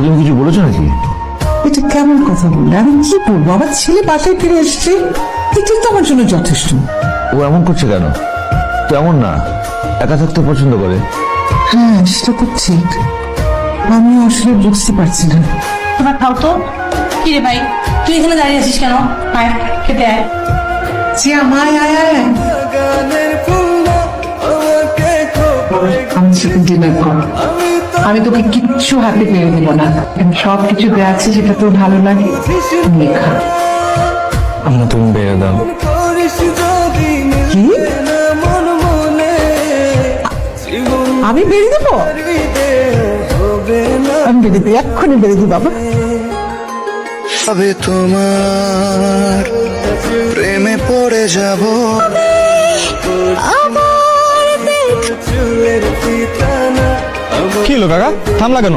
তুমি কিছু বলেছো নাকি? এটা কেমন কথা বললে? আমি কি বলবো? আমার ছেলে বাসায় ফিরে এসছে, এটাই তো আমার জন্য যথেষ্ট। ও এমন করছে কেন? তো এমন না, একা থাকতে পছন্দ করে। হ্যাঁ, সেটা তো ঠিক। আমি আসলে বুঝতে পারছি না। তোমরা খাও তো। কি রে ভাই, তুই এখানে দাঁড়িয়ে আছিস কেন? আয় খেতে আয়। আমায় আয় আয় আমার সাথে ডিনার কর। আমি তোকে কিচ্ছু হাতে পেরে দেব না, সব কিছু দেওয়া আছে যেটা তোর ভালো লাগে নিয়ে খা। আমরা তুমি বেড়ে দাও। কি? আমি বেরিয়ে দেবো? আমি বেরিয়ে দিই, এক্ষুনি বেরিয়ে দিই বাবা। তবে তোমার প্রেমে পড়ে যাব। কি হলো কাকা, থামলা কেন?